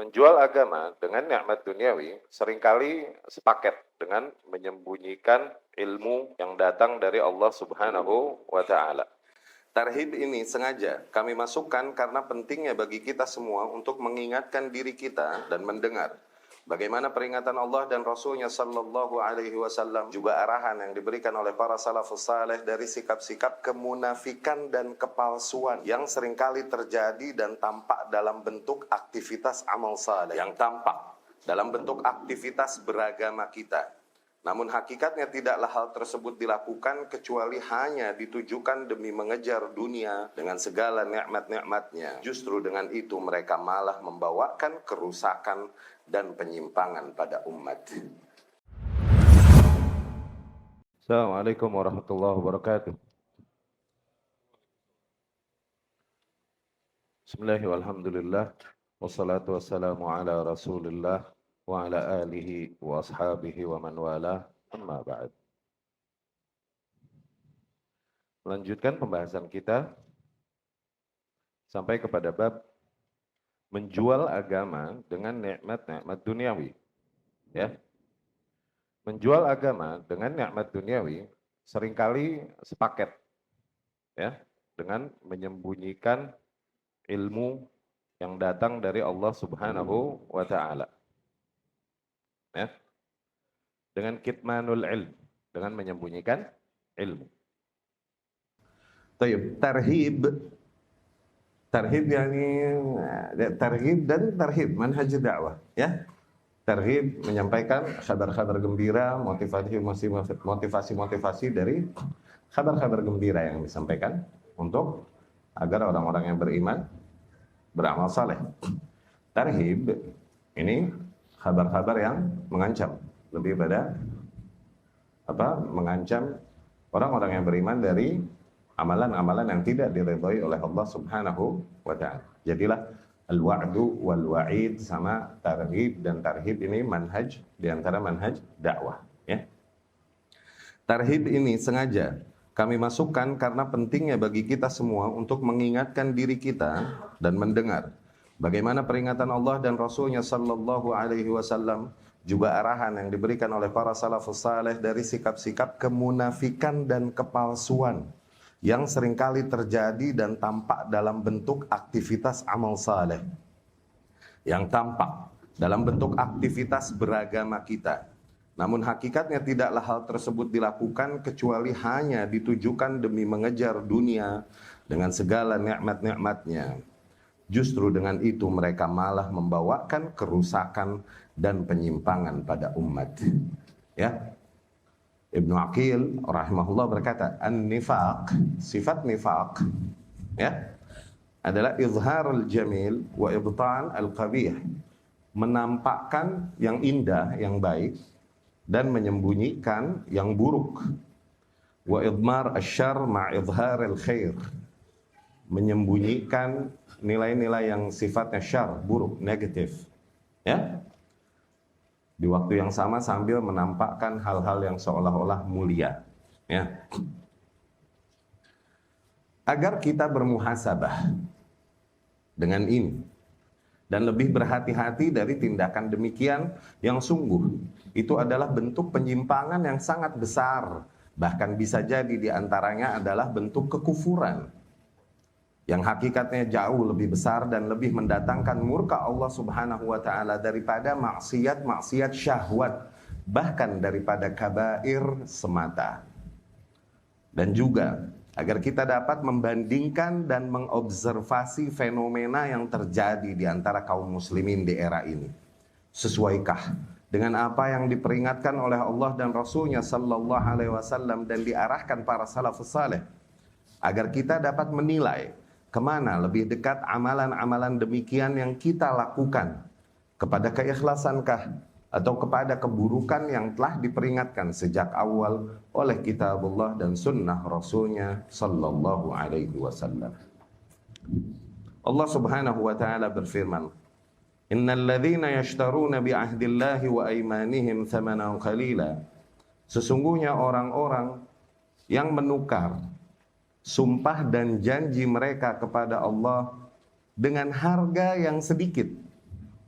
Menjual agama dengan nikmat duniawi seringkali sepaket dengan menyembunyikan ilmu yang datang dari Allah Subhanahu wa Ta'ala. Tarhib ini sengaja kami masukkan karena pentingnya bagi kita semua untuk mengingatkan diri kita dan mendengar bagaimana peringatan Allah dan Rasulnya Sallallahu Alaihi Wasallam, juga arahan yang diberikan oleh para salafus saleh dari sikap-sikap kemunafikan dan kepalsuan yang seringkali terjadi dan tampak dalam bentuk aktivitas amal saleh, yang tampak dalam bentuk aktivitas beragama kita. Namun hakikatnya tidaklah hal tersebut dilakukan kecuali hanya ditujukan demi mengejar dunia dengan segala nikmat-nikmatnya. Justru dengan itu mereka malah membawakan kerusakan dan penyimpangan pada umat. Assalamualaikum warahmatullahi wabarakatuh. Bismillahirrahmanirrahim. Alhamdulillah. Wassalatu wassalamu ala Rasulillah wa ala alihi wa ashabihi wa man wala, amma ba'd. Melanjutkan pembahasan kita sampai kepada bab menjual agama dengan nikmat-nikmat duniawi. Ya. Menjual agama dengan nikmat duniawi seringkali sepaket ya dengan menyembunyikan ilmu yang datang dari Allah Subhanahu wa Ta'ala. Ya. Dengan kitmanul ilm, dengan menyembunyikan ilmu. Tarhib yani tarhib dan tarhib manhaj dakwah ya. Tarhib menyampaikan kabar-kabar gembira, motivasi dari kabar-kabar gembira yang disampaikan untuk agar orang-orang yang beriman beramal saleh. Tarhib ini kabar-kabar yang mengancam, lebih pada mengancam orang-orang yang beriman dari amalan-amalan yang tidak diridhai oleh Allah Subhanahu wa Ta'ala. Jadilah al-wa'du wal wa'id sama tarhib dan tarhib ini manhaj di antara manhaj dakwah ya. Tarhib ini sengaja kami masukkan karena pentingnya bagi kita semua untuk mengingatkan diri kita dan mendengar bagaimana peringatan Allah dan Rasulnya Sallallahu Alaihi Wasallam, juga arahan yang diberikan oleh para salafus saleh dari sikap-sikap kemunafikan dan kepalsuan yang seringkali terjadi dan tampak dalam bentuk aktivitas amal saleh, yang tampak dalam bentuk aktivitas beragama kita. Namun hakikatnya tidaklah hal tersebut dilakukan kecuali hanya ditujukan demi mengejar dunia dengan segala nikmat-nikmatnya. Justru dengan itu mereka malah membawakan kerusakan dan penyimpangan pada umat. Ya. Ibnu Aqil rahimahullah berkata, an-nifaq, sifat nifaq ya, adalah izharul jamil wa ibtan al-qabih, menampakkan yang indah, yang baik dan menyembunyikan yang buruk. Wa idmar asyarr ma' izharil khair, menyembunyikan nilai-nilai yang sifatnya syarr, buruk, negatif ya, di waktu yang sama sambil menampakkan hal-hal yang seolah-olah mulia ya. Agar kita bermuhasabah dengan ini dan lebih berhati-hati dari tindakan demikian yang sungguh itu adalah bentuk penyimpangan yang sangat besar, bahkan bisa jadi diantaranya adalah bentuk kekufuran yang hakikatnya jauh lebih besar dan lebih mendatangkan murka Allah Subhanahu wa Ta'ala daripada maksiat-maksiat syahwat, bahkan daripada kabair semata. Dan juga agar kita dapat membandingkan dan mengobservasi fenomena yang terjadi di antara kaum muslimin di era ini. Sesuaikah dengan apa yang diperingatkan oleh Allah dan Rasulnya Sallallahu Alaihi Wasallam dan diarahkan para salafus saleh, agar kita dapat menilai kemana lebih dekat amalan-amalan demikian yang kita lakukan, kepada keikhlasankah atau kepada keburukan yang telah diperingatkan sejak awal oleh kitabullah dan sunnah Rasulnya Sallallahu Alaihi Wasallam. Allah Subhanahu wa Ta'ala berfirman, innal ladzina yashtaruna bi ahdillahi wa aymanihim thamanan qalila, sesungguhnya orang-orang yang menukar sumpah dan janji mereka kepada Allah dengan harga yang sedikit.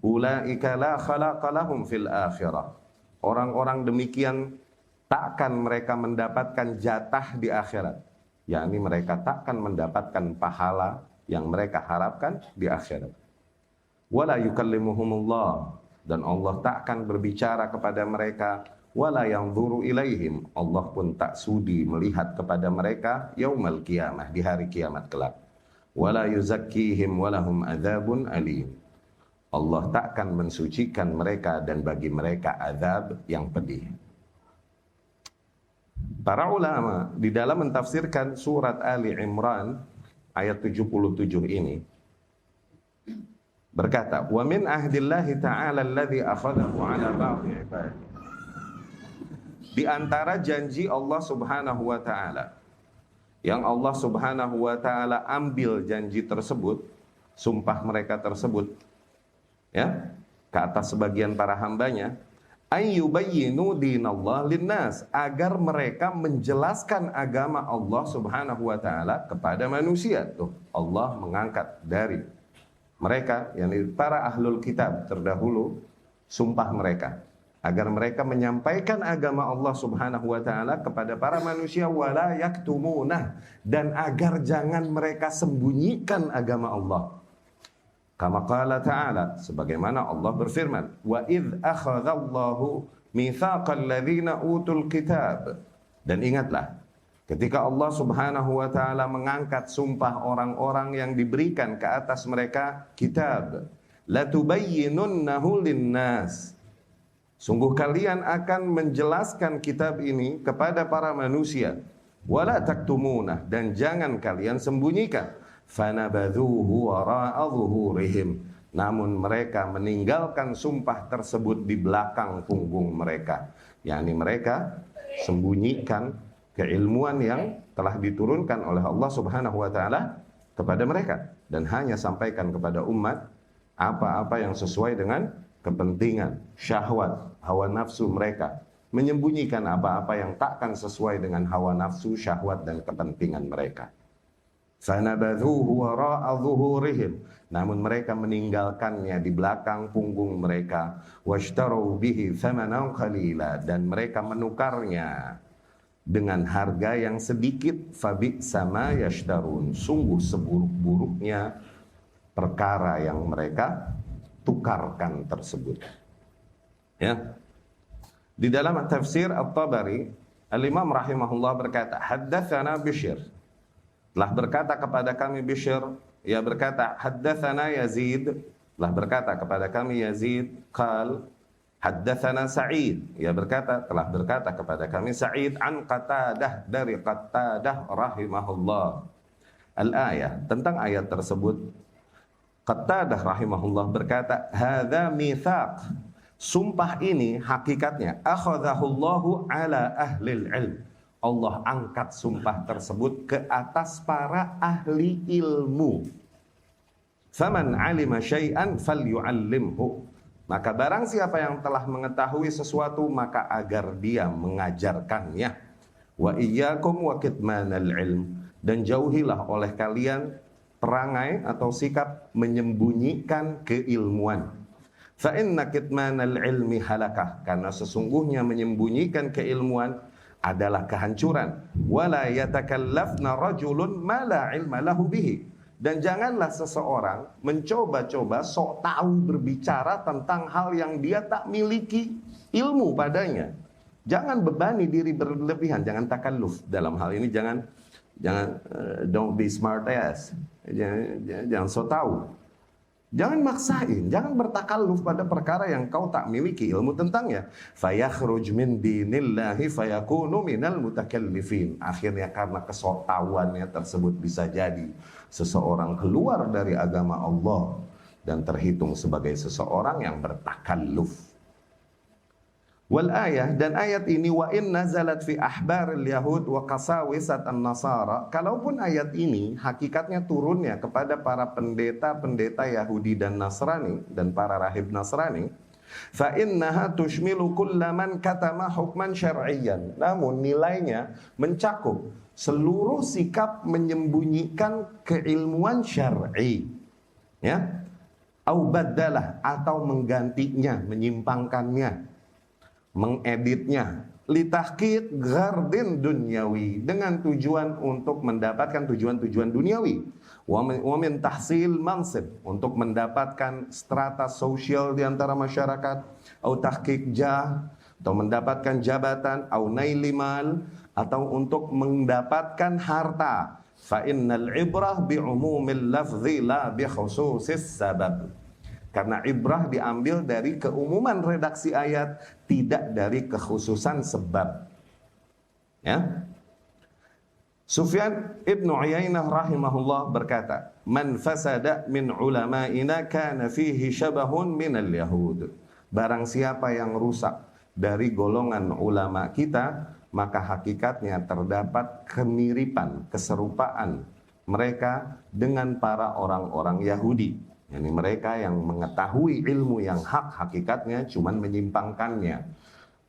ulaika la khalaqa lahum fil akhirah. Orang-orang demikian takkan mereka mendapatkan jatah di akhirat, yakni mereka takkan mendapatkan pahala yang mereka harapkan di akhirat. Wala yukallimuhumullah, dan Allah takkan berbicara kepada mereka. Wala yanzuru ilaihim, Allah pun tak sudi melihat kepada mereka yaumal qiyamah, di hari kiamat kelak. Wala yuzakkihim walahum adzabun alim, Allah takkan mensucikan mereka dan bagi mereka azab yang pedih. Para ulama di dalam mentafsirkan surat Ali Imran ayat 77 ini berkata, wa min ahdillahi ta'ala alladhi akhadahu ala ba'di ibadihi. Di antara janji Allah Subhanahu wa taala yang Allah Subhanahu wa taala ambil janji tersebut, sumpah mereka tersebut ya, ke atas sebagian para hambanya, ayyubayyinu dinallah linnas, agar mereka menjelaskan agama Allah Subhanahu wa taala kepada manusia. Tuh, Allah mengangkat dari mereka, yakni para ahlul kitab terdahulu, sumpah mereka agar mereka menyampaikan agama Allah Subhanahu wa taala kepada para manusia, wala yaktumunah, dan agar jangan mereka sembunyikan agama Allah. Kama qala ta'ala, sebagaimana Allah berfirman, wa idz akhadallahu mitsaqal ladzina utul kitab, dan ingatlah ketika Allah Subhanahu wa taala mengangkat sumpah orang-orang yang diberikan ke atas mereka kitab, latubayyinunnahu linnas, sungguh kalian akan menjelaskan kitab ini kepada para manusia, wala taktumunah, dan jangan kalian sembunyikan. Fanabadhuhu wara'a zuhurihim, namun mereka meninggalkan sumpah tersebut di belakang punggung mereka, yakni mereka sembunyikan keilmuan yang telah diturunkan oleh Allah Subhanahu wa taala kepada mereka, dan hanya sampaikan kepada umat apa-apa yang sesuai dengan kepentingan, syahwat, hawa nafsu mereka, menyembunyikan apa-apa yang takkan sesuai dengan hawa nafsu, syahwat, dan kepentingan mereka. Fanabadhuhu wara'a zuhurihim, namun mereka meninggalkannya di belakang punggung mereka. Washtaru bihi thamanan qalila, dan mereka menukarnya dengan harga yang sedikit. Fabi'sa ma yashtarun, sungguh seburuk-buruknya perkara yang mereka tukarkan tersebut. Ya. Di dalam tafsir At-Tabari, Al-Imam rahimahullah berkata, haddatsana Bishr, telah berkata kepada kami Bishr, ia berkata, haddatsana Yazid, telah berkata kepada kami Yazid, qal haddatsana Sa'id, ia berkata, telah berkata kepada kami Sa'id, an Qatadah, dari Qatadah rahimahullah. Al-ayah, tentang ayat tersebut, Qatadah rahimahullah berkata, hadza mitsaq, sumpah ini hakikatnya akhadhahullahu ala ahlil ilm, Allah angkat sumpah tersebut ke atas para ahli ilmu. Faman alima syai'an falyu'allimhu, maka barang siapa yang telah mengetahui sesuatu, maka agar dia mengajarkannya. Wa iyyakum wa kitmanal ilm, dan jauhilah oleh kalian perangai atau sikap menyembunyikan keilmuan. Fa inna kitmanal ilmi halakah, karena sesungguhnya menyembunyikan keilmuan adalah kehancuran. Wala yatakallafna rajulun ma la ilma lahu bihi, dan janganlah seseorang mencoba-coba sok tahu berbicara tentang hal yang dia tak miliki ilmu padanya. Jangan bebani diri berlebihan, jangan takalluf dalam hal ini, jangan don't be smart ass, jangan sok tahu. Jangan maksain, jangan bertakalluf pada perkara yang kau tak miliki ilmu tentangnya. Fayakhruj min dinillahi fayakunu minal mutakallifin. Akhirnya karena kesotauannya tersebut bisa jadi seseorang keluar dari agama Allah dan terhitung sebagai seseorang yang bertakalluf. Wal ayah, dan ayat ini, wa in nazalat fi ahbaril yahud wa qasawisat an-nasara, kalaupun ayat ini hakikatnya turunnya kepada para pendeta-pendeta Yahudi dan Nasrani dan para rahib Nasrani, fa innaha tushmilu kullaman katama hukman syar'iyyan, namun nilainya mencakup seluruh sikap menyembunyikan keilmuan syar'i, ya. au baddalah, atau menggantinya, menyimpangkannya, mengeditnya, litahqiq ghardin dunyawi, dengan tujuan untuk mendapatkan tujuan-tujuan duniawi, wa min tahsil mansib, untuk mendapatkan strata sosial di antara masyarakat, au tahqiq jah, atau mendapatkan jabatan, au naili mal, atau untuk mendapatkan harta. Fa innal ibrah bi umumil lafzi la bi khususis sabab. Karena ibrah diambil dari keumuman redaksi ayat, tidak dari kekhususan sebab. Ya. Sufyan ibn Uyainah rahimahullah berkata, "Man fasada min ulama'ina kana fihi syabahun minal yahud." Barang siapa yang rusak dari golongan ulama kita, maka hakikatnya terdapat kemiripan, keserupaan mereka dengan para orang-orang Yahudi. Yani mereka yang mengetahui ilmu yang hak, hakikatnya cuman menyimpangkannya,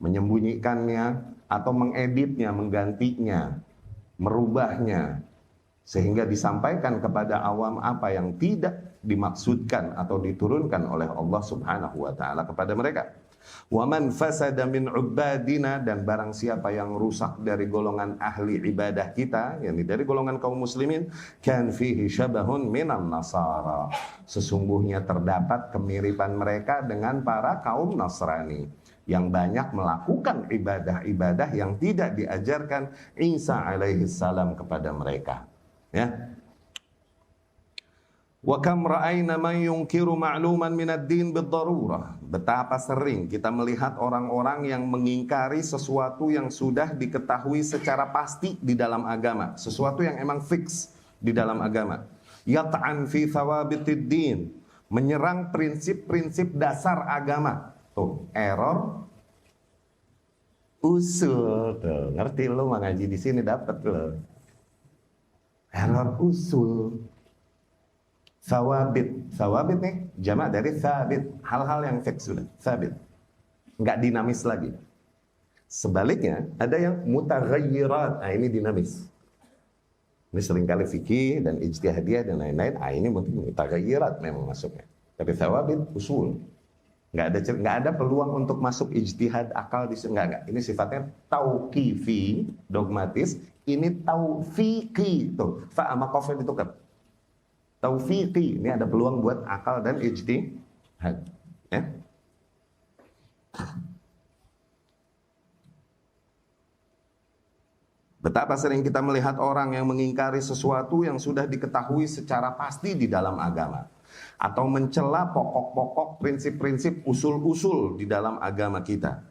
menyembunyikannya, atau mengeditnya, menggantinya, merubahnya, sehingga disampaikan kepada awam apa yang tidak dimaksudkan atau diturunkan oleh Allah Subhanahu wa taala kepada mereka. Wa man fasada min ubadina, dan barang siapa yang rusak dari golongan ahli ibadah kita, yakni dari golongan kaum muslimin, kan fihi syabahun minan nasara, sesungguhnya terdapat kemiripan mereka dengan para kaum Nasrani yang banyak melakukan ibadah-ibadah yang tidak diajarkan Isa alaihi salam kepada mereka. Ya. Wa kam ra'ayna man yunkiru ma'luman minad din bid-darurah. Betapa sering kita melihat orang-orang yang mengingkari sesuatu yang sudah diketahui secara pasti di dalam agama, sesuatu yang emang fix di dalam agama. Yat'an fi thawabitid din, menyerang prinsip-prinsip dasar agama. Tuh, error usul. Tuh, ngerti lo mengaji di sini dapat lo. Error usul. Thawabit, thawabit nih jamak dari thabit, hal-hal yang fix sudah, thabit, nggak dinamis lagi. Sebaliknya ada yang mutaghayyirat, nah ini dinamis. Ini seringkali fikih dan ijtihadiyah dan lain-lain. Ini mungkin mutaghayyirat memang masuknya. Tapi thawabit usul, nggak ada peluang untuk masuk ijtihad akal di sini, nggak. Ini sifatnya tauqifi, dogmatis. Ini taufiqi, tuh fa sama qaf ditukar. Taufiqi, ini ada peluang buat akal dan ijtihad. Ya. Betapa sering kita melihat orang yang mengingkari sesuatu yang sudah diketahui secara pasti di dalam agama, atau mencela pokok-pokok, prinsip-prinsip, usul-usul di dalam agama kita.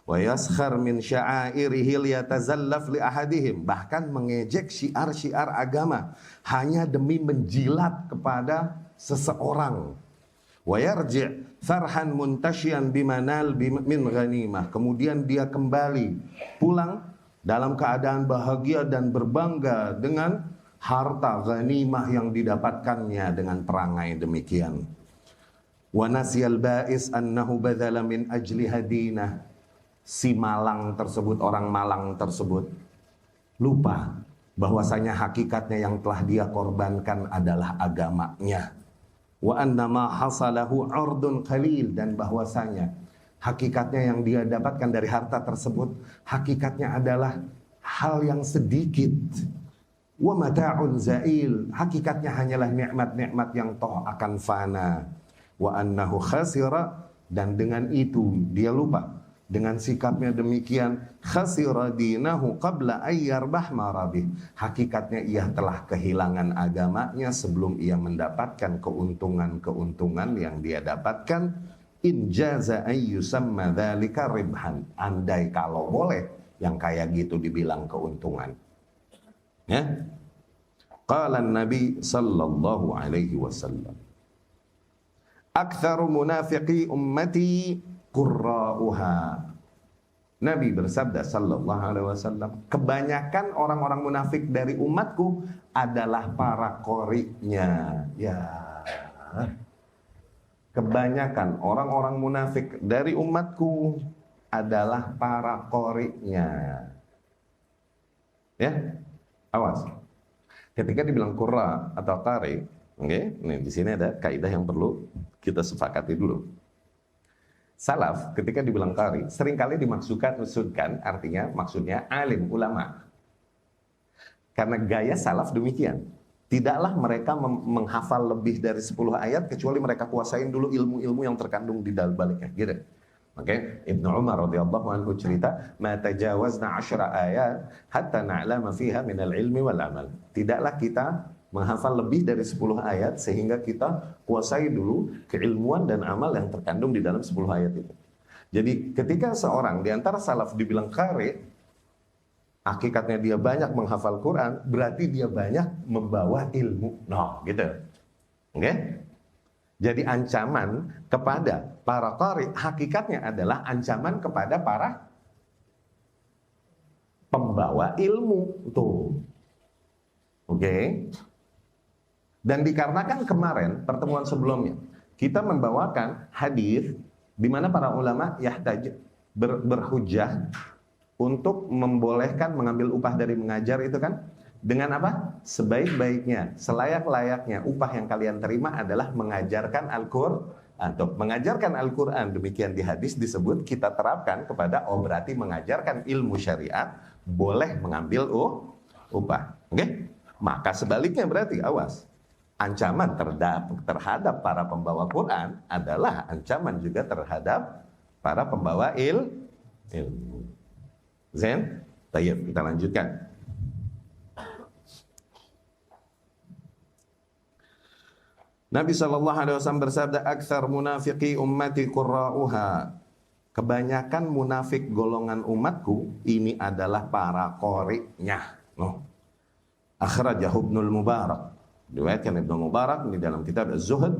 Wa yaskhar min sya'airihi liyatazallaf li ahadihim, bahkan mengejek syiar-syiar agama hanya demi menjilat kepada seseorang. Wa yarji' farhan muntasyian bimanal min ghanimah, kemudian dia kembali pulang dalam keadaan bahagia dan berbangga dengan harta ghanimah yang didapatkannya dengan perangai demikian. Wa nasiyal ba'is annahu badzala min ajli hadinah. Si Malang tersebut, orang Malang tersebut lupa bahwasanya hakikatnya yang telah dia korbankan adalah agamanya. Wa annama hasalahu 'urdun qalil, dan bahwasanya hakikatnya yang dia dapatkan dari harta tersebut hakikatnya adalah hal yang sedikit. Wa mata'un za'il, hakikatnya hanyalah nikmat-nikmat yang toh akan fana. Wa annahu khasira, dan dengan itu dia lupa. Dengan sikapnya demikian, khasira dinahu qabla ayyarbah marabih, hakikatnya ia telah kehilangan agamanya sebelum ia mendapatkan keuntungan-keuntungan yang dia dapatkan. In jaza ayyusamma dzalika ribhan, andai kalau boleh yang kayak gitu dibilang keuntungan. Ya. Qala Nabi sallallahu alaihi wasallam, aktsaru munafiqi ummati qurra'uha. Nabi bersabda sallallahu alaihi wasallam, kebanyakan orang-orang munafik dari umatku adalah para qori'nya. Ya. Kebanyakan orang-orang munafik dari umatku adalah para qori'nya. Ya. Awas. Ketika dibilang qurra atau qari, oke, nih di sini ada kaidah yang perlu kita sepakati dulu. Salaf ketika dibilang qari seringkali dimaksudkan maksudnya alim, ulama. Karena gaya salaf demikian. Tidaklah mereka menghafal lebih dari 10 ayat kecuali mereka kuasain dulu ilmu-ilmu yang terkandung di dalam baliknya, gitu. Oke, Ibnu Umar radhiyallahu anhu cerita, "Ma tajawazna 10 ayat hatta na'lama fiha min al-ilmi wal amal." Tidaklah kita menghafal lebih dari 10 ayat sehingga kita kuasai dulu keilmuan dan amal yang terkandung di dalam 10 ayat itu. Jadi ketika seorang di antara salaf dibilang qari, hakikatnya dia banyak menghafal Quran, berarti dia banyak membawa ilmu. No, gitu. Oke? Jadi ancaman kepada para qari hakikatnya adalah ancaman kepada para pembawa ilmu. Tuh. Oke? Dan dikarenakan kemarin pertemuan sebelumnya kita membawakan hadis di mana para ulama berhujjah untuk membolehkan mengambil upah dari mengajar itu kan dengan apa? Sebaik-baiknya, selayak-layaknya upah yang kalian terima adalah mengajarkan Al-Qur'an. Atau mengajarkan Al-Qur'an, demikian di hadis disebut, kita terapkan kepada berarti mengajarkan ilmu syariat boleh mengambil upah. Oke? Maka sebaliknya berarti awas. Ancaman terhadap para pembawa Quran adalah ancaman juga terhadap para pembawa ilmu. Zain? Tayyib, kita lanjutkan. Nabi SAW bersabda, "Aktsar munafiqi ummati qurra'uha." Kebanyakan munafik golongan umatku ini adalah para qari'nya. Akhrajahu Ibnul Mubarak. Riwayatkan Ibnu Mubarak di dalam kitab Az-Zuhd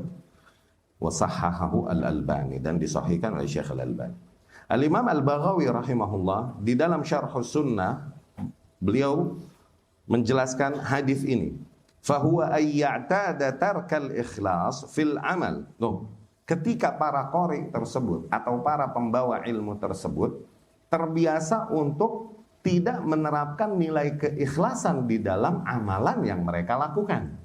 wa sahhahahu Al-Albani dan disahihkan oleh Syekh Al-Albani. Al-Imam Al-Baghawi rahimahullah di dalam Syarh Sunnah beliau menjelaskan hadis ini. Fahuwa ayya'tada tarkal ikhlas fil amal. Ketika para qari tersebut atau para pembawa ilmu tersebut terbiasa untuk tidak menerapkan nilai keikhlasan di dalam amalan yang mereka lakukan.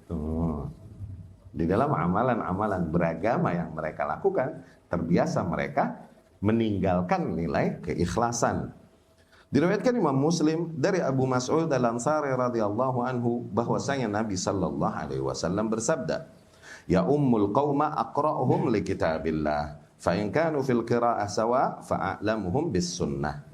Di dalam amalan-amalan beragama yang mereka lakukan, terbiasa mereka meninggalkan nilai keikhlasan. Diriwayatkan Imam Muslim dari Abu Mas'ud Al-Ansari radhiyallahu anhu bahwasanya Nabi sallallahu alaihi wasallam bersabda, "Ya ummul qauma aqra'uhum li kitabillah, fa in kanu fil qira'ah sawa fa a'lamuhum bis sunnah."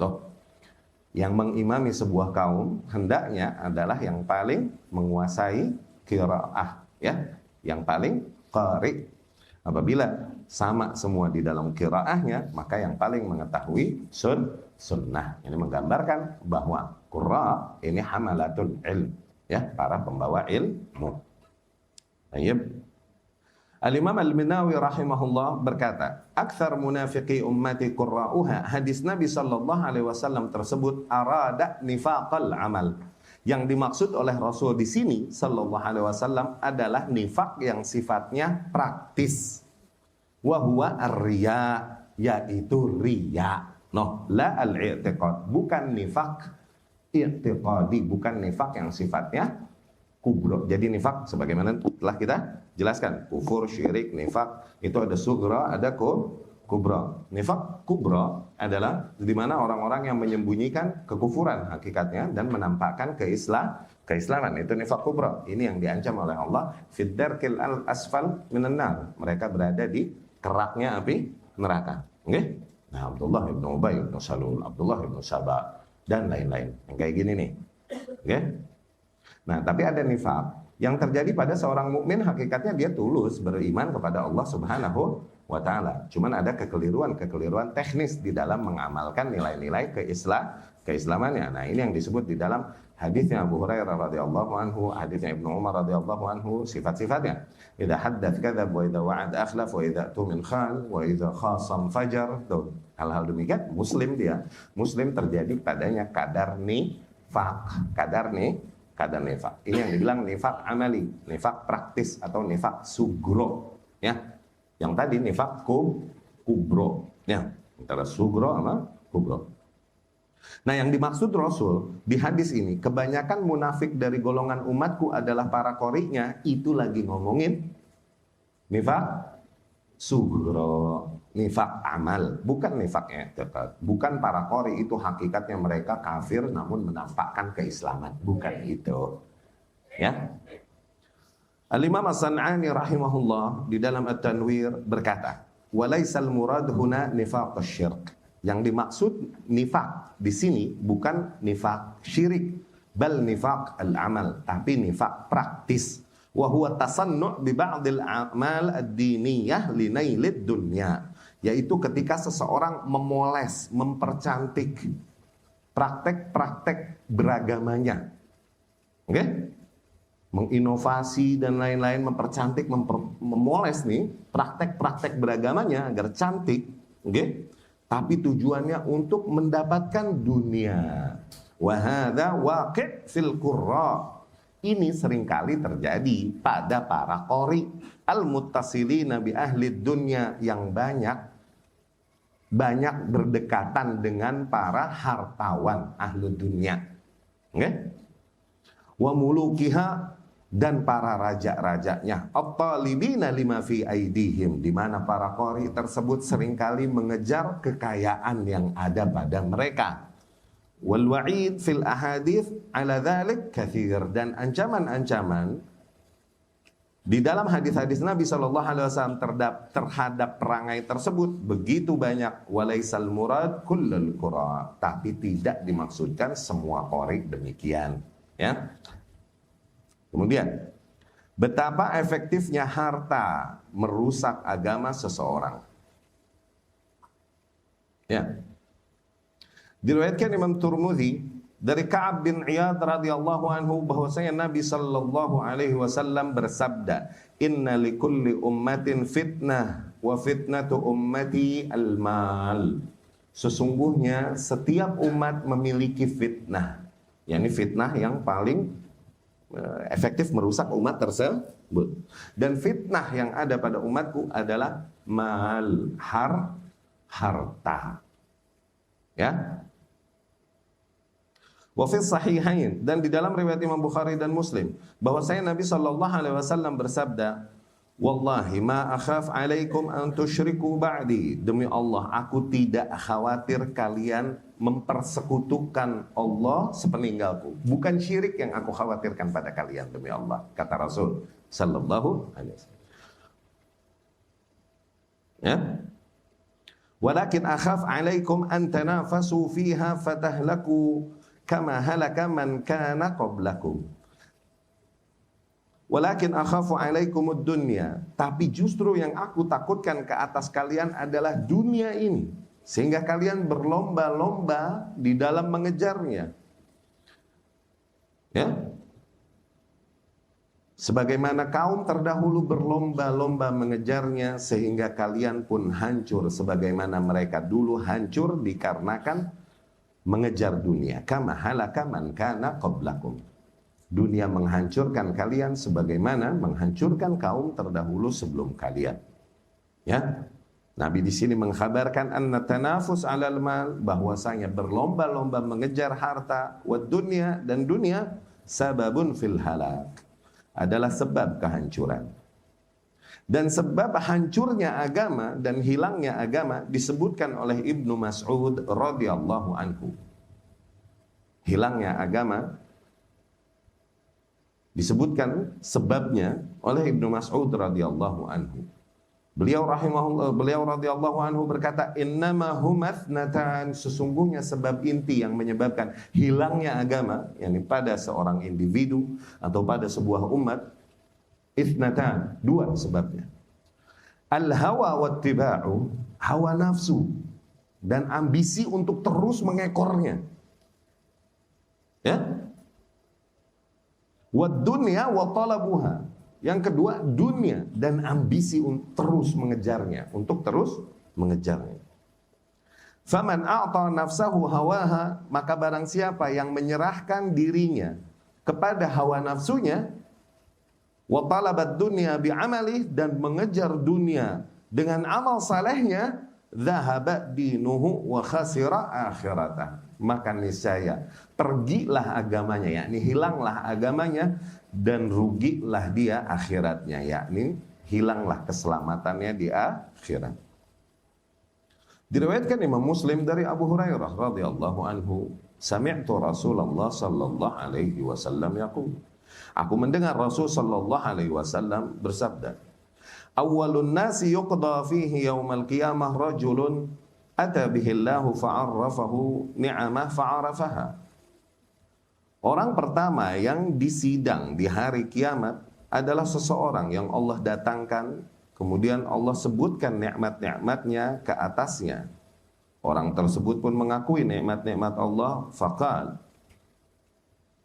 Yang mengimami sebuah kaum hendaknya adalah yang paling menguasai qira'ah, ya, yang paling qari. Apabila sama semua di dalam qiraahnya, maka yang paling mengetahui sunnah. Ini menggambarkan bahwa qurra ini hamalatul ilm, ya, para pembawa ilmu. Baik. Al-Imam Al-Minawi rahimahullah berkata, "Aktsar munafiqi ummati qurra'uha." Hadis Nabi sallallahu alaihi wasallam tersebut arada nifaqal amal. Yang dimaksud oleh Rasul di sini sallallahu alaihi wasallam adalah nifak yang sifatnya praktis. Wa huwa ar-riya, yaitu riya. La al-i'tiqad, bukan nifak i'tiqadi, bukan nifak yang sifatnya kubro. Jadi nifak sebagaimana telah kita jelaskan, kufur, syirik, nifak itu ada sugra, ada kubra. Nifak kubra adalah di mana orang-orang yang menyembunyikan kekufuran hakikatnya dan menampakkan keislaman. Itu nifak kubra. Ini yang diancam oleh Allah, fid darkil asfal minan nar. Mereka berada di keraknya api neraka. Okay? Nah, Abdullah ibn Ubay ibn Salul, Abdullah ibn Saba dan lain-lain. Yang kayak gini nih. Okay? Nah, tapi ada nifak yang terjadi pada seorang mukmin, hakikatnya dia tulus beriman kepada Allah Subhanahu wa ta'ala. Cuman ada kekeliruan teknis di dalam mengamalkan nilai-nilai keislamannya. Nah, ini yang disebut di dalam hadisnya Abu Hurairah radhiyallahu anhu, hadisnya Ibnu Umar radhiyallahu anhu, sifat-sifatnya. Idza haddath kadzab wa idza wa'ad akhlaf wa idza tumin khal wa idza khasam fajar. Tuh, hal-hal demikian muslim terjadi padanya kadar nifak, kadar nifak. Ini yang dibilang nifak amali, nifak praktis atau nifak sugro, ya. Yang tadi nifak kubro, ya, antara sugro sama kubro. Nah, yang dimaksud Rasul di hadis ini, kebanyakan munafik dari golongan umatku adalah para qari'nya, itu lagi ngomongin nifak sughra, nifak amal, bukan nifak i'tiqad. Bukan para qori itu hakikatnya mereka kafir namun menampakkan keislaman, bukan itu. Ya. Al-Imam As-San'ani rahimahullah di dalam At-Tanwir berkata, "Walaisal murad huna nifaq asy-syirk." Yang dimaksud nifak di sini bukan nifak syirik, bal nifaq al-amal, tapi nifak praktis. Wa huwa tasannu' bi ba'dil a'mal ad-diniyah li nailid dunya, yaitu ketika seseorang memoles, mempercantik praktek-praktek beragamanya. Oke? Menginovasi dan lain-lain, mempercantik, memoles nih praktek-praktek beragamanya agar cantik, oke? Tapi tujuannya untuk mendapatkan dunia. Wa hadza waqi' fil qurra. Ini seringkali terjadi pada para qori al-muttasilina bi ahli dunya yang banyak berdekatan dengan para hartawan ahli dunia. Oke? Wa mulukiha, dan para raja-rajanya, at-talibina lima fi aidihim, di mana para qori tersebut seringkali mengejar kekayaan yang ada pada mereka. Wal wa'id fil ahadits ala dzalik katsir, dan ancaman-ancaman di dalam hadis-hadis Nabi sallallahu alaihi wasallam terhadap perangai tersebut begitu banyak. Walaisal murad kullul qura, tapi tidak dimaksudkan semua qori demikian, ya. Kemudian, betapa efektifnya harta merusak agama seseorang. Ya. Diriwayatkan Imam Tirmidzi dari Ka'ab bin Iyad radhiyallahu anhu bahwasanya Nabi sallallahu alaihi wasallam bersabda, "Inna likulli ummatin fitnah wa fitnatu ummati al-mal." Sesungguhnya setiap umat memiliki fitnah, yakni fitnah yang paling efektif merusak umat tersebut. Dan fitnah yang ada pada umatku adalah mal, harta. Ya. Wa fi sahihain, dan di dalam riwayat Imam Bukhari dan Muslim bahwasanya Nabi sallallahu alaihi wasallam bersabda, "Wallahi ma akhaf alaikum an tusyriku ba'di." Demi Allah, aku tidak khawatir kalian mempersekutukan Allah sepeninggalku. Bukan syirik yang aku khawatirkan pada kalian, demi Allah, kata Rasul sallallahu alaihi wasallam. Ya. Walakin akhaf alaikum an tanafasu fiha fatahlaku kama halaka man kana qablakum. Walakin akhafu alaikumud dunya, tapi justru yang aku takutkan ke atas kalian adalah dunia ini, sehingga kalian berlomba-lomba di dalam mengejarnya. Ya. Sebagaimana kaum terdahulu berlomba-lomba mengejarnya, sehingga kalian pun hancur sebagaimana mereka dulu hancur dikarenakan mengejar dunia. Kama halaka man kana qablakum. Dunia menghancurkan kalian sebagaimana menghancurkan kaum terdahulu sebelum kalian. Ya. Nabi di sini mengkhabarkan anna tanafus 'alal mal, bahwasanya berlomba-lomba mengejar harta, wa dunya, dan dunia, sababun fil halak, adalah sebab kehancuran. Dan sebab hancurnya agama dan hilangnya agama disebutkan oleh Ibnu Mas'ud radhiyallahu anhu. Hilangnya agama disebutkan sebabnya oleh Ibnu Mas'ud radhiyallahu anhu. Beliau radhiyallahu anhu berkata, "Innama humathnatan," sesungguhnya sebab inti yang menyebabkan hilangnya agama, yakni pada seorang individu atau pada sebuah umat, ithnatan, dua sebabnya. Al-hawa wattiba'u, hawa nafsu, dan ambisi untuk terus mengekornya. Ya? Wad dunya wa talabuha. Yang kedua, dunia dan ambisi untuk terus mengejarnya, Faman a'ta nafsahu hawaha, maka barang siapa yang menyerahkan dirinya kepada hawa nafsunya, wa talabat dunya bi'amalih, dan mengejar dunia dengan amal salehnya, dhahaba dinuhu wa khasira akhiratah, maka niscaya pergilah agamanya, yakni hilanglah agamanya, dan rugilah dia akhiratnya, yakni hilanglah keselamatannya di akhirat. Diriwayatkan Imam Muslim dari Abu Hurairah radhiyallahu anhu, sami'tu Rasulullah sallallahu alaihi wasallam yaqul, aku mendengar Rasul sallallahu alaihi wasallam bersabda, awwalun nasi yuqda fihi yaumal qiyamah rajulun ata bihillahu fa'arrafahu ni'amah fa'arafaha. Orang pertama yang disidang di hari kiamat adalah seseorang yang Allah datangkan, kemudian Allah sebutkan nikmat-nikmatnya ke atasnya. Orang tersebut pun mengakui nikmat-nikmat Allah, faqal.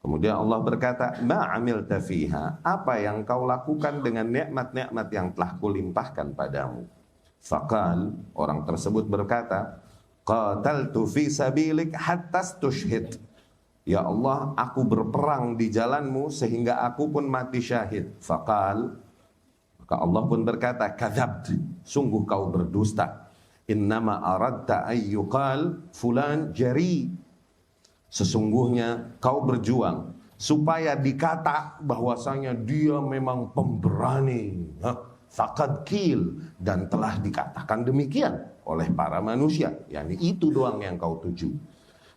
Kemudian Allah berkata, ma amilta fiha, apa yang kau lakukan dengan nikmat-nikmat yang telah kulimpahkan padamu? Faqal, orang tersebut berkata, qataltu fi sabilik hatta stushhid. Ya Allah, aku berperang di jalanmu sehingga aku pun mati syahid. Faqal, maka Allah pun berkata, kadzabt, sungguh kau berdusta. Innama aradta ayyuqal fulan jari. Sesungguhnya kau berjuang supaya dikata bahwasanya dia memang pemberani. Faqad qil, dan telah dikatakan demikian oleh para manusia. Yani itu doang yang kau tuju.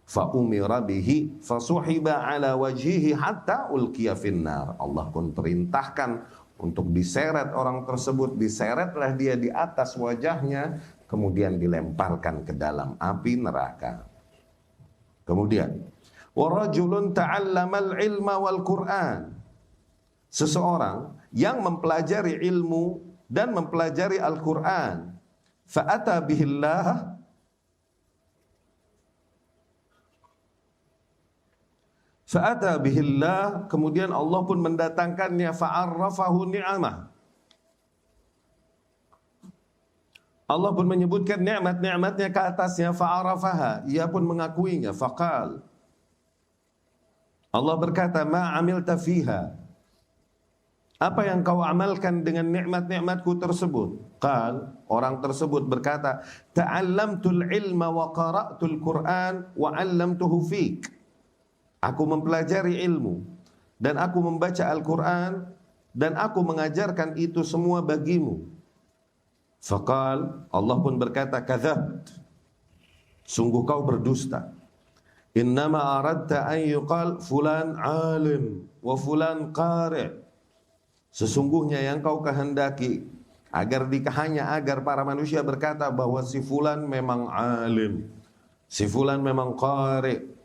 Fa umira bihi fasuhiba ala wajhihi hatta ulqiya finnar. Allah pun perintahkan untuk diseret orang tersebut, diseretlah dia di atas wajahnya, kemudian dilemparkan ke dalam api neraka. Kemudian, wa rajulun ta'allamal ilma wal Qur'an. Seseorang yang mempelajari ilmu dan mempelajari Al-Qur'an, fa'ata bihillah, fa'ata bihillah, kemudian Allah pun mendatangkannya, fa'arrafahu ni'amah. Allah pun menyebutkan nikmat-nikmatnya ke atasnya, fa'arafaha, ia pun mengakuinya, faqal. Allah berkata, ma amilta fiha, apa yang kau amalkan dengan nikmat-nikmatku tersebut? Qal, orang tersebut berkata, ta'allamtul ilma wa qara'tul Qur'an wa 'allamtuhu fik. Aku mempelajari ilmu dan aku membaca Al-Quran dan aku mengajarkan itu semua bagimu. Faqal, Allah pun berkata, kadzabt, sungguh kau berdusta. Innama aradta an yuqal fulan alim wa fulan qari'. Sesungguhnya yang kau kehendaki hanya agar para manusia berkata bahwa si fulan memang alim, si fulan memang qari'.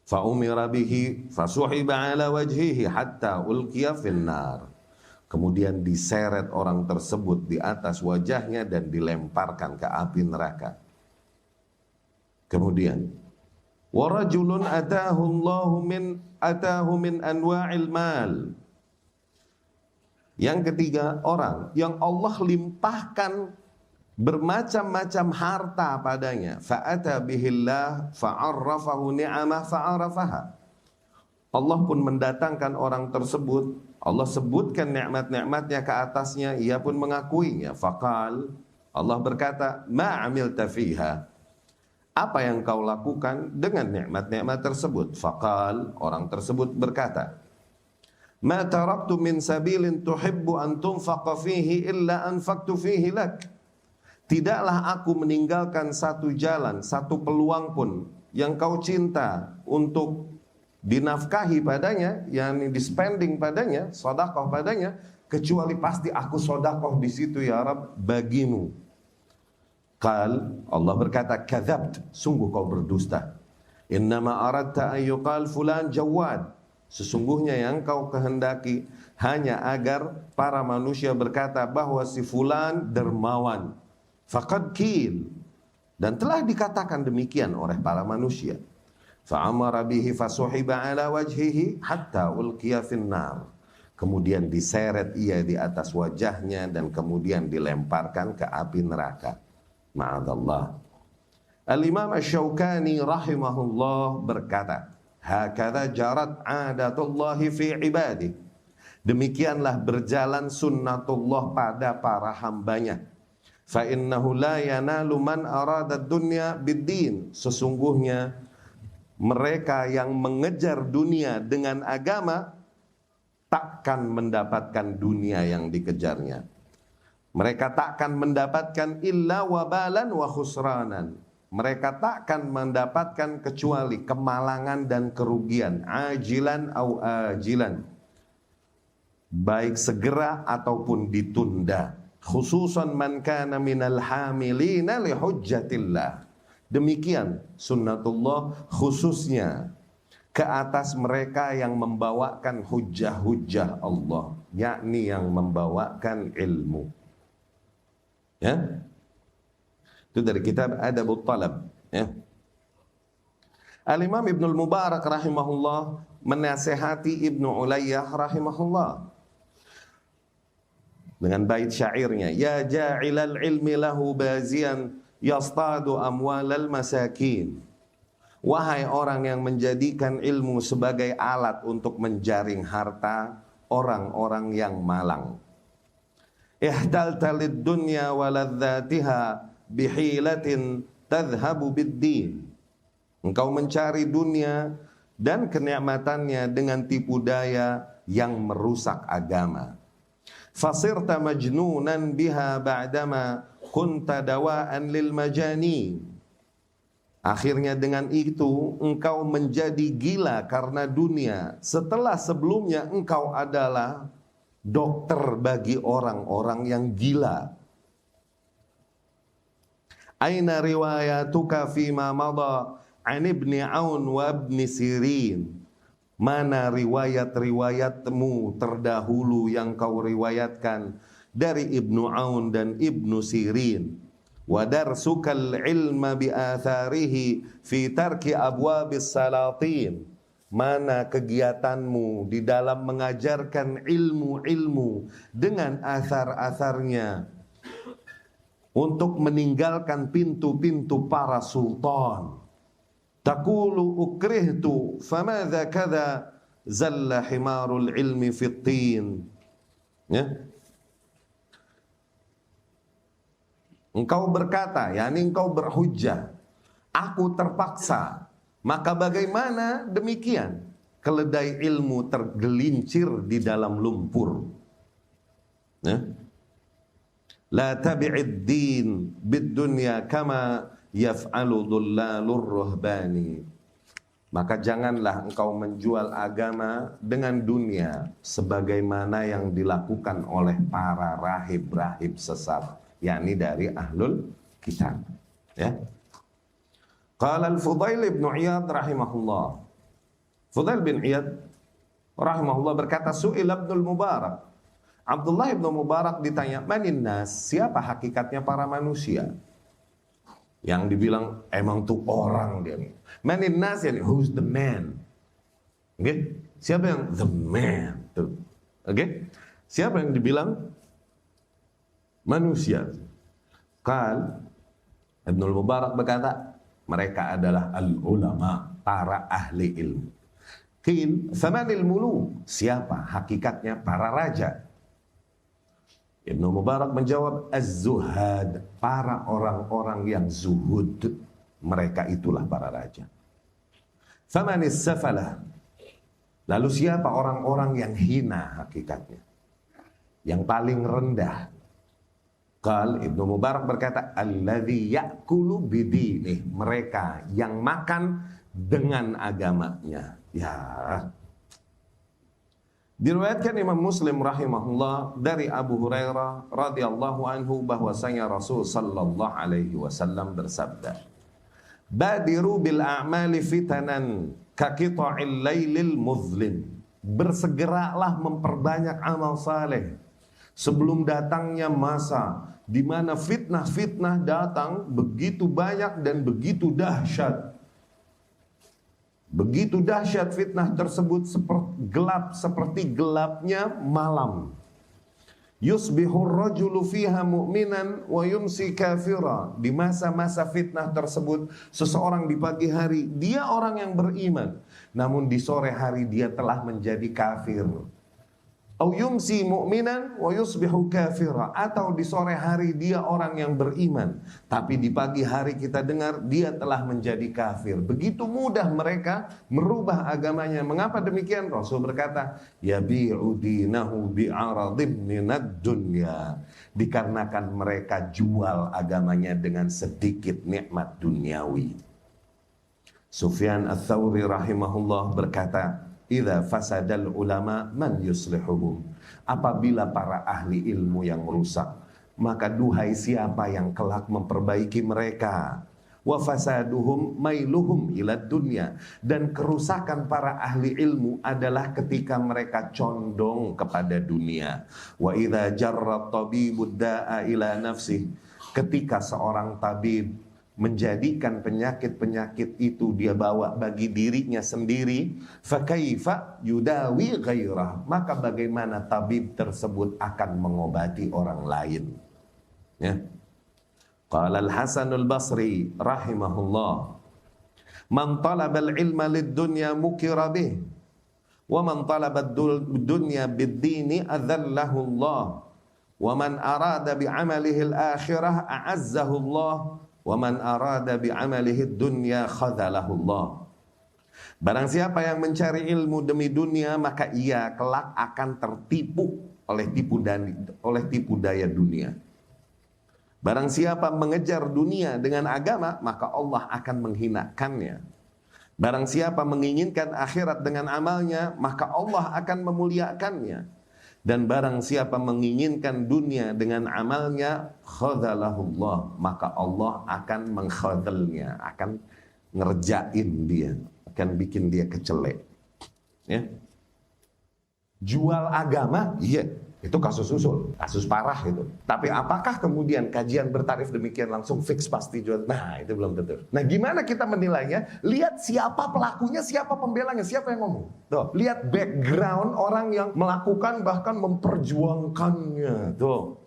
Fa umira bihi fasuhiba ala wajhihi hatta ulqiya finnar. Kemudian diseret orang tersebut di atas wajahnya dan dilemparkan ke api neraka. Kemudian, wa rajulun atahu min anwa'il mal. Yang ketiga, orang yang Allah limpahkan bermacam-macam harta padanya. Fa'ata bihillah fa'arrafahu ni'amah fa'arafaha. Allah pun mendatangkan orang tersebut, Allah sebutkan nikmat-nikmatnya ke atasnya, ia pun mengakuinya. Faqal, Allah berkata, ma amilta fiha, apa yang kau lakukan dengan nikmat-nikmat tersebut? Faqal, orang tersebut berkata, ma taraktu min sabilin tuhibbu an tunfaqa fihi illa anfaqtu fihi lak. Tidaklah aku meninggalkan satu jalan, satu peluang pun yang kau cinta untuk dinafkahi padanya, yakni dispending padanya, sedekah padanya, kecuali pasti aku sedekah di situ ya Rabb bagimu. Qal, Allah berkata, kadzabt, sungguh kau berdusta. Innama aradta an yuqal fulan jawad. Sesungguhnya yang kau kehendaki hanya agar para manusia berkata bahwa si fulan dermawan. Faqad qil, dan telah dikatakan demikian oleh para manusia. Fa'amara bihi fasuhiba ala wajhihi hatta ulqiya finnar. Kemudian diseret ia di atas wajahnya dan kemudian dilemparkan ke api neraka. Ma'adallah. Al-Imam Asy-Syaukani rahimahullah berkata, hakadha jarat adatullahi fi ibadih. Demikianlah berjalan sunnatullah pada para hambanya. Fa innahu la yanalu man arada dunya bid-din. Sesungguhnya mereka yang mengejar dunia dengan agama takkan mendapatkan dunia yang dikejarnya. Mereka takkan mendapatkan illa wabalan wa khusranan. Mereka takkan mendapatkan kecuali kemalangan dan kerugian, ajilan au ajilan, baik segera ataupun ditunda. Khususan man kana minal hamilina li hujjatillah. Demikian sunnatullah khususnya ke atas mereka yang membawakan hujjah-hujjah Allah, yakni yang membawakan ilmu. Ya, itu dari kitab Adabut Talab. Ya. Al-Imam Ibnul Mubarak rahimahullah menasihati Ibnu Ulayyah rahimahullah dengan bait syairnya, ya ja'ilal ilmi lahu bazian yastadu amwalal masakin. Wahai orang yang menjadikan ilmu sebagai alat untuk menjaring harta orang-orang yang malang. Ihtalta lid-dunya waladzatiha bihilatin tadhhabu bid-din. Engkau mencari dunia dan kenikmatannya dengan tipu daya yang merusak agama. Fasirta majnunan biha ba'dama kunta dawaan lil majani. Akhirnya dengan itu engkau menjadi gila karena dunia, setelah sebelumnya engkau adalah dokter bagi orang-orang yang gila. Aina riwayatuka fima madha an ibni Aun wa ibni Sirin. Mana riwayat-riwayatmu terdahulu yang kau riwayatkan dari Ibnu Aun dan Ibnu Sirin. Wa darsukal ilma bi atharihi fi tarki abwabis salatin. Mana kegiatanmu di dalam mengajarkan ilmu-ilmu dengan athar-atharnya untuk meninggalkan pintu-pintu para sultan. Taqulu ukrihtu famadha kadha zalla himarul ilmi fittin. Ya. Engkau berkata, yakni engkau berhujjah, aku terpaksa. Maka bagaimana demikian? Keledai ilmu tergelincir di dalam lumpur. Ya. La tabi'id din bid dunya kama yaf'alu dhullalur ruhbani. Maka janganlah engkau menjual agama dengan dunia sebagaimana yang dilakukan oleh para rahib-rahib sesat, yakni dari ahlul kitab. Ya. Qala al-Fudail ibn Iyad rahimahullah. Fudail bin Iyad rahimahullah berkata, Su'il Ibnul Mubarak. Abdullah ibn Mubarak ditanya, manin nas, siapa hakikatnya para manusia? Yang dibilang emang tuh orang dia nih. Manin nas, yani who's the man? Oke, okay? Siapa yang the man tuh? Oke, okay? Siapa yang dibilang manusia? Qal Ibnul Mubarak berkata, mereka adalah al-ulama, para ahli ilmu. Qil famanil muluk, siapa hakikatnya para raja? Ibnu Mubarak menjawab, az-zuhad, para orang-orang yang zuhud. Mereka itulah para raja. Famanis safalah, lalu siapa orang-orang yang hina hakikatnya, yang paling rendah? Qal Ibnu Mubarak berkata, alladzi ya'kulu bidinih, mereka yang makan dengan agamanya. Ya. Diriwayatkan Imam Muslim rahimahullah dari Abu Hurairah radhiyallahu anhu bahwasanya Rasul sallallahu alaihi wasallam bersabda, badiru bil a'mali fitanan ka qita'il lailil muzlim. Bersegeralah memperbanyak amal saleh sebelum datangnya masa di mana fitnah-fitnah datang begitu banyak dan begitu dahsyat. Begitu dahsyat fitnah tersebut, seperti gelapnya malam. Yusbihur rajulu fiha mu'minan wa yumsi kafira. Di masa-masa fitnah tersebut, seseorang di pagi hari dia orang yang beriman, namun di sore hari dia telah menjadi kafir. Au yumsi mu'minan wa yusbihu kafira, atau di sore hari dia orang yang beriman tapi di pagi hari kita dengar dia telah menjadi kafir. Begitu mudah mereka merubah agamanya. Mengapa demikian? Rasul berkata, yabi'u dinahu bi'aradim minad dunya, dikarenakan mereka jual agamanya dengan sedikit nikmat duniawi. Sufyan Ats-Tsauri rahimahullah berkata, idza fasadal ulama man yuslihuhum, apabila para ahli ilmu yang rusak, maka duhai siapa yang kelak memperbaiki mereka. Wa fasaduhum mailuhum ilad dunya, dan kerusakan para ahli ilmu adalah ketika mereka condong kepada dunia. Wa idza jarra tabibud da'a ila nafsih, ketika seorang tabib menjadikan penyakit-penyakit itu dia bawa bagi dirinya sendiri, fakaifa yudawi ghairah, maka bagaimana tabib tersebut akan mengobati orang lain. Ya. Qala Al-Hasan Al-Basri rahimahullah, man talaba al-ilma lid-dunya mukira bih, wa man talaba ad-dunya bid-dini adhallahu Allah, wa man arada bi'amalihi al-akhirah a'azzahu Allah, wa man arada bi'amalihi dunya khadhalahu Allah. Barang siapa yang mencari ilmu demi dunia, maka ia kelak akan tertipu oleh tipu daya dunia. Barang siapa mengejar dunia dengan agama, maka Allah akan menghinakannya. Barang siapa menginginkan akhirat dengan amalnya, maka Allah akan memuliakannya. Dan barang siapa menginginkan dunia dengan amalnya, khadhalahullah, maka Allah akan mengkhadhalnya, akan ngerjain dia, akan bikin dia kecelek. Ya. Jual agama, iya, itu kasus usul, kasus parah itu. Tapi apakah kemudian kajian bertarif demikian langsung fix pasti jual? Nah, itu belum tentu. Nah, gimana kita menilainya? Lihat siapa pelakunya, siapa pembelanya, siapa yang ngomong. Tuh, lihat background orang yang melakukan bahkan memperjuangkannya. Tuh,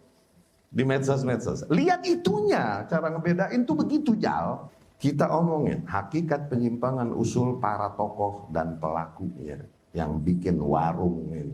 di medsos-medsos. Lihat itunya, cara ngebedain tuh begitu jauh. Kita omongin hakikat penyimpangan usul para tokoh dan pelakunya yang bikin warung ini.